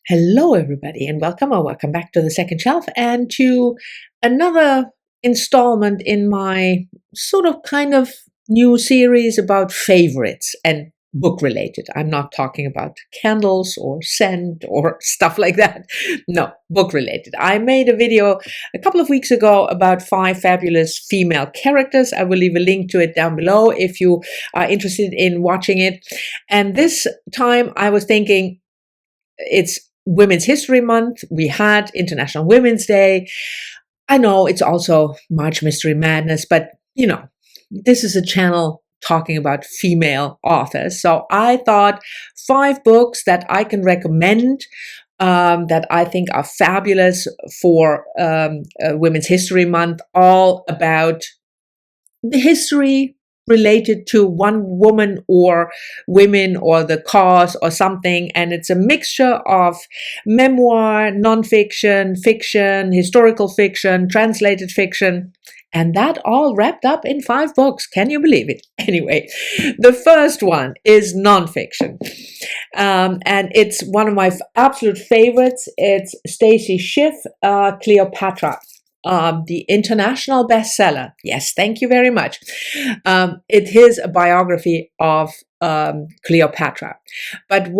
Hello, everybody, and welcome or welcome back to the second shelf and to another installment in my sort of kind of new series about favorites and book related. I'm not talking about candles or scent or stuff like that. No, book related. I made a video a couple of weeks ago about 5 fabulous female characters. I will leave a link to it down below if you are interested in watching it. And this time I was thinking, it's Women's History Month. We had International Women's Day. I know it's also March Mystery Madness, but this is a channel talking about female authors. So I thought 5 books that I can recommend that I think are fabulous for Women's History Month, all about the history related to one woman or women or the cause or something. And it's a mixture of memoir, nonfiction, fiction, historical fiction, translated fiction, and that all wrapped up in 5 books. Can you believe it? Anyway, the first one is nonfiction. And it's one of my absolute favorites. It's Stacy Schiff, Cleopatra. The international bestseller. Yes, thank you very much. It is a biography of Cleopatra. But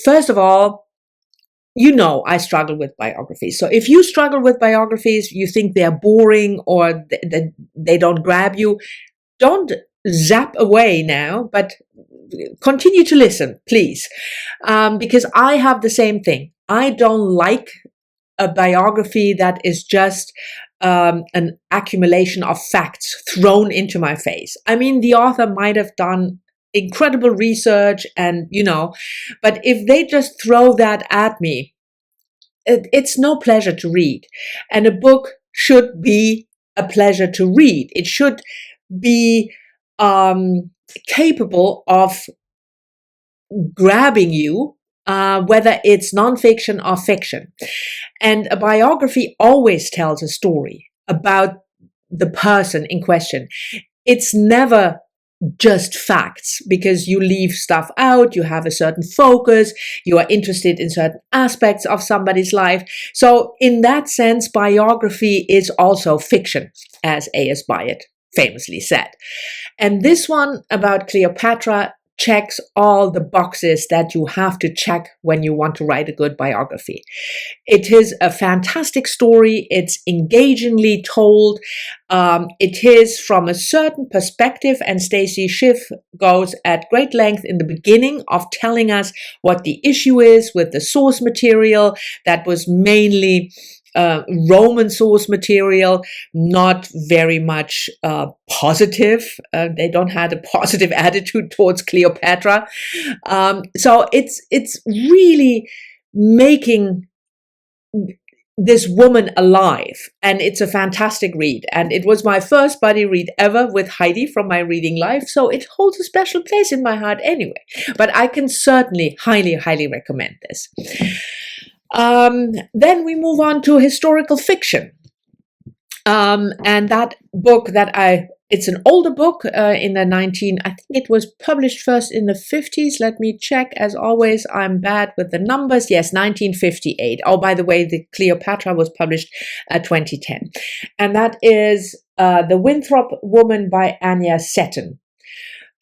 first of all, I struggle with biographies. So if you struggle with biographies, you think they're boring or they don't grab you, don't zap away now, but continue to listen, please. Because I have the same thing. I don't like a biography that is just an accumulation of facts thrown into my face. I mean, the author might have done incredible research but if they just throw that at me, it's no pleasure to read. And a book should be a pleasure to read. It should be capable of grabbing you, whether it's nonfiction or fiction. And a biography always tells a story about the person in question. It's never just facts, because you leave stuff out, you have a certain focus, you are interested in certain aspects of somebody's life. So in that sense, biography is also fiction, as A.S. Byatt famously said. And this one about Cleopatra checks all the boxes that you have to check when you want to write a good biography. It is a fantastic story. It's engagingly told. It is from a certain perspective, and Stacy Schiff goes at great length in the beginning of telling us what the issue is with the source material that was mainly Roman source material, not very much positive. They don't have a positive attitude towards Cleopatra. So it's really making this woman alive, and it's a fantastic read. And it was my first buddy read ever with Heidi from my reading life, so it holds a special place in my heart anyway. But I can certainly highly recommend this. Then we move on to historical fiction. And that book it's an older book I think it was published first in the 50s. Let me check. As always, I'm bad with the numbers. Yes, 1958. Oh, by the way, the Cleopatra was published 2010. And that is The Winthrop Woman by Anya Seton.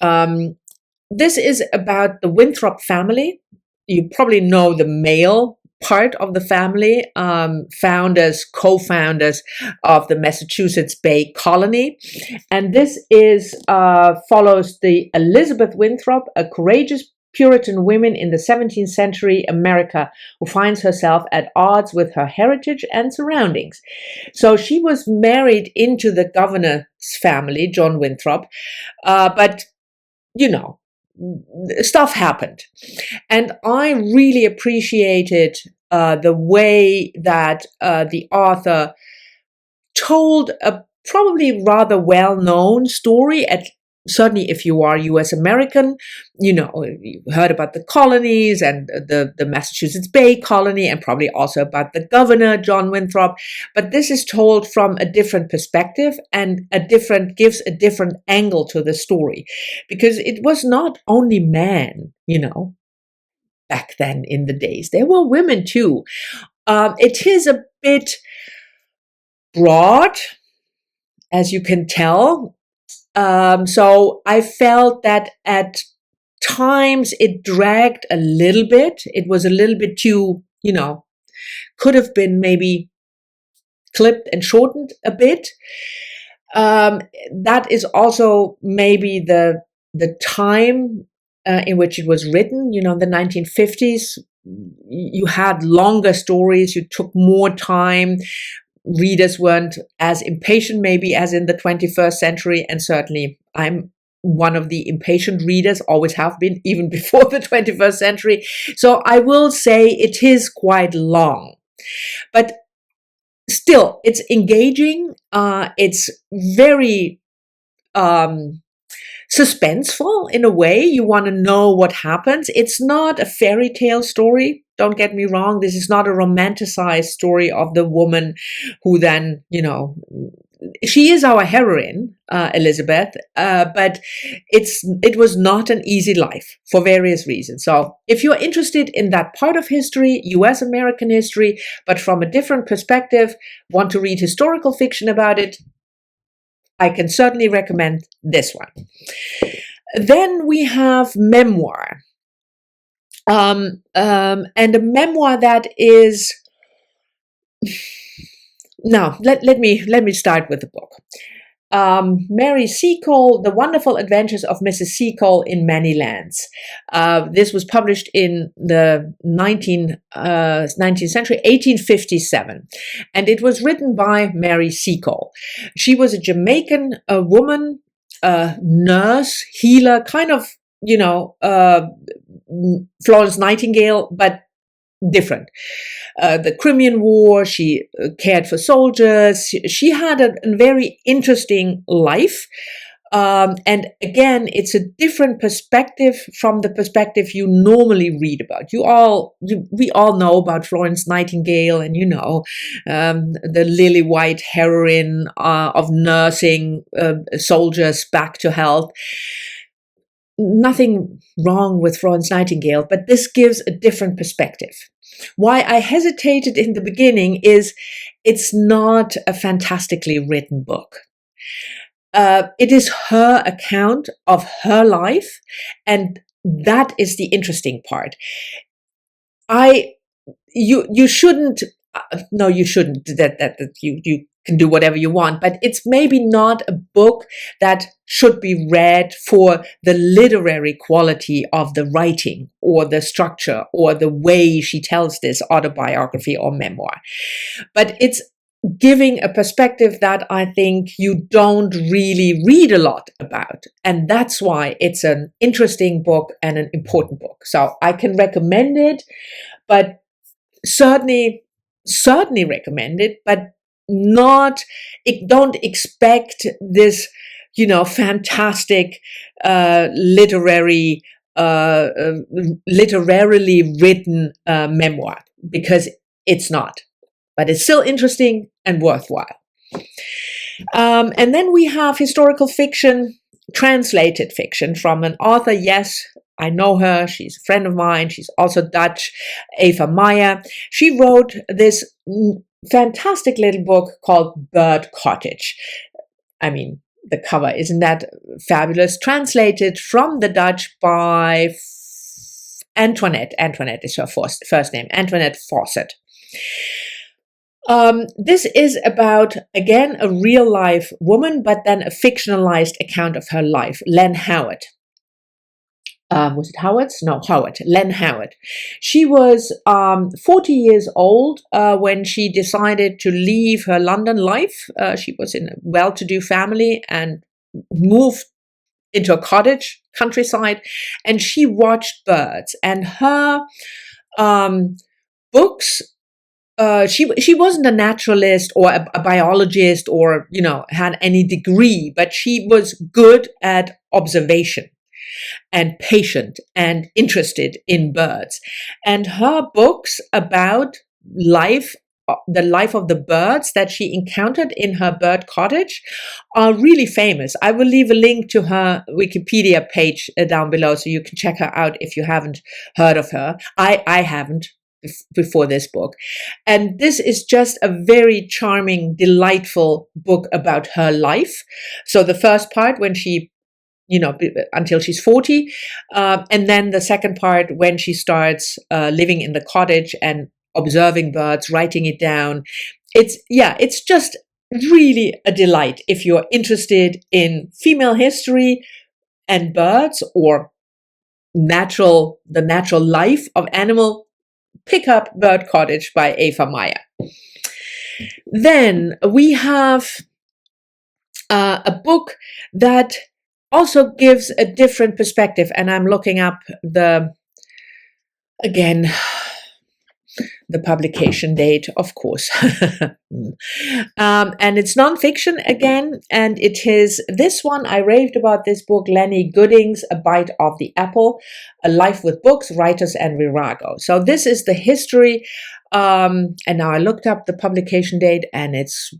This is about the Winthrop family. You probably know the male part of the family, co-founders of the Massachusetts Bay Colony. And this follows the Elizabeth Winthrop, a courageous Puritan woman in the 17th century America who finds herself at odds with her heritage and surroundings. So she was married into the governor's family, John Winthrop, but stuff happened. And I really appreciated the way that the author told a probably rather well-known story. Certainly if you are US American, you heard about the colonies and the Massachusetts Bay Colony, and probably also about the governor, John Winthrop. But this is told from a different perspective and gives a different angle to the story, because it was not only man, back then in the days. There were women too. It is a bit broad, as you can tell. So I felt that at times it dragged a little bit. It was a little bit too, could have been maybe clipped and shortened a bit. That is also maybe the time in which it was written. The 1950s, you had longer stories, you took more time. Readers weren't as impatient maybe as in the 21st century, and certainly I'm one of the impatient readers, always have been, even before the 21st century. So I will say it is quite long, but still it's engaging. It's very suspenseful in a way. You want to know what happens. It's not a fairy tale story. Don't get me wrong. This is not a romanticized story of the woman who then, she is our heroine, Elizabeth, but it was not an easy life for various reasons. So if you're interested in that part of history, US American history, but from a different perspective, want to read historical fiction about it, I can certainly recommend this one. Then we have Memoir. And a memoir that is, now let me start with the book. Mary Seacole, The Wonderful Adventures of Mrs. Seacole in Many Lands. This was published in the 19th century, 1857. And it was written by Mary Seacole. She was a Jamaican woman, nurse, healer, kind of, Florence Nightingale, but different. The Crimean War, she cared for soldiers. She had a very interesting life. And again, it's a different perspective from the perspective you normally read about. We all know about Florence Nightingale and, the lily white heroine of nursing soldiers back to health. Nothing wrong with Florence Nightingale, but this gives a different perspective. Why I hesitated in the beginning is it's not a fantastically written book. It is her account of her life, and that is the interesting part. You shouldn't. No, you shouldn't. That you can do whatever you want, but it's maybe not a book that should be read for the literary quality of the writing or the structure or the way she tells this autobiography or memoir. But it's giving a perspective that I think you don't really read a lot about. And that's why it's an interesting book and an important book. So I can recommend it, but certainly recommend it, but don't expect this, fantastic literarily written memoir, because it's not. But it's still interesting and worthwhile. And then we have historical fiction, translated fiction from an author. Yes, I know her. She's a friend of mine. She's also Dutch, Eva Meyer. She wrote this fantastic little book called Bird Cottage. I mean, the cover, isn't that fabulous? Translated from the Dutch by Antoinette. Antoinette is her first name, Antoinette Fawcett. This is about, again, a real life woman, but then a fictionalized account of her life. Len Howard. Was it Howard's? No, Howard. Len Howard. She was 40 years old when she decided to leave her London life. She was in a well-to-do family and moved into a cottage, countryside, and she watched birds. And her books, she wasn't a naturalist or a biologist or, had any degree, but she was good at observation and patient and interested in birds. And her books about life the life of the birds that she encountered in her bird cottage are really famous. I will leave a link to her Wikipedia page down below so you can check her out if you haven't heard of her. I haven't before this book. And this is just a very charming, delightful book about her life. So the first part, when she, until she's 40, and then the second part when she starts living in the cottage and observing birds, writing it down. It's just really a delight if you're interested in female history and birds, or the natural life of animal. Pick up Bird Cottage by Eva Meyer. Then we have a book that also gives a different perspective, and I'm looking up the publication date, of course. And it's nonfiction again, and it is this one. I raved about this book, Lenny Gooding's A Bite of the Apple, A Life with Books, Writers and Virago. So this is the history, and now I looked up the publication date, and it's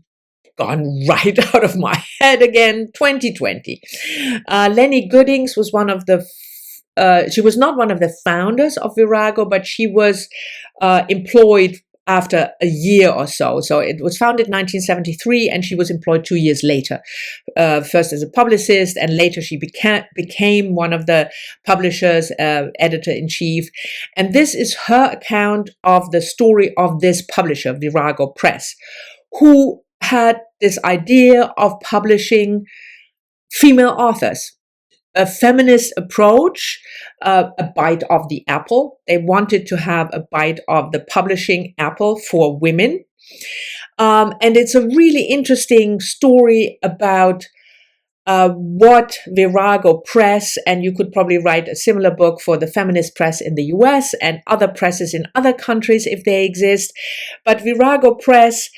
gone right out of my head again, 2020. Lenny Goodings was one of the she was not one of the founders of Virago, but she was employed after a year or so. So it was founded in 1973, and she was employed 2 years later, first as a publicist, and later she became one of the publishers, editor-in-chief. And this is her account of the story of this publisher, Virago Press, who had this idea of publishing female authors. A feminist approach, a bite of the apple. They wanted to have a bite of the publishing apple for women. And it's a really interesting story about what Virago Press, and you could probably write a similar book for the feminist press in the US and other presses in other countries if they exist. But Virago Press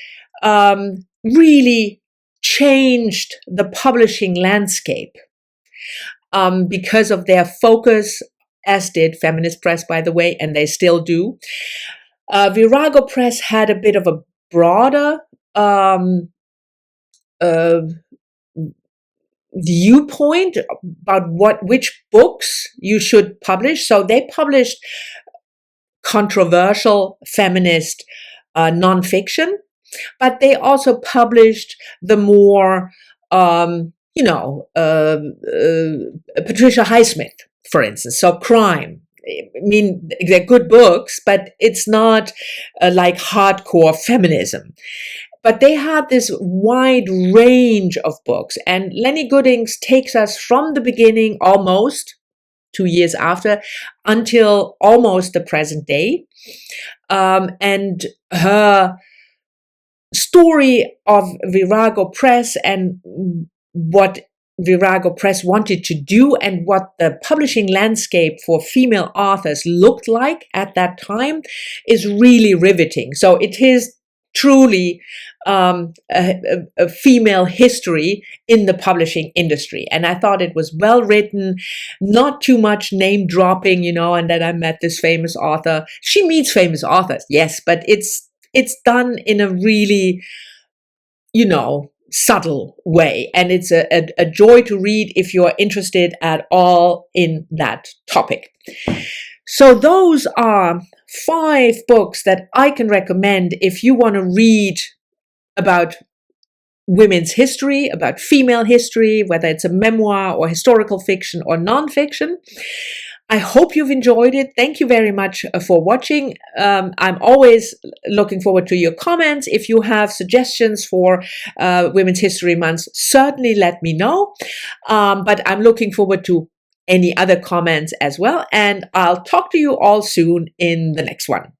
really changed the publishing landscape. Because of their focus, as did feminist press, by the way, and they still do. Virago Press had a bit of a broader viewpoint about which books you should publish. So they published controversial feminist nonfiction, but they also published the more Patricia Highsmith, for instance. So crime. I mean, they're good books, but it's not like hardcore feminism. But they had this wide range of books. And Lenny Goodings takes us from the beginning, almost 2 years after, until almost the present day. And her story of Virago Press and what Virago Press wanted to do and what the publishing landscape for female authors looked like at that time is really riveting. So it is truly a female history in the publishing industry. And I thought it was well written, not too much name dropping, and then I met this famous author. She meets famous authors, yes, but it's done in a really, subtle way. And it's a joy to read if you're interested at all in that topic. So those are 5 books that I can recommend if you want to read about women's history, about female history, whether it's a memoir or historical fiction or nonfiction. I hope you've enjoyed it. Thank you very much for watching. I'm always looking forward to your comments. If you have suggestions for Women's History Month, certainly let me know. But I'm looking forward to any other comments as well. And I'll talk to you all soon in the next one.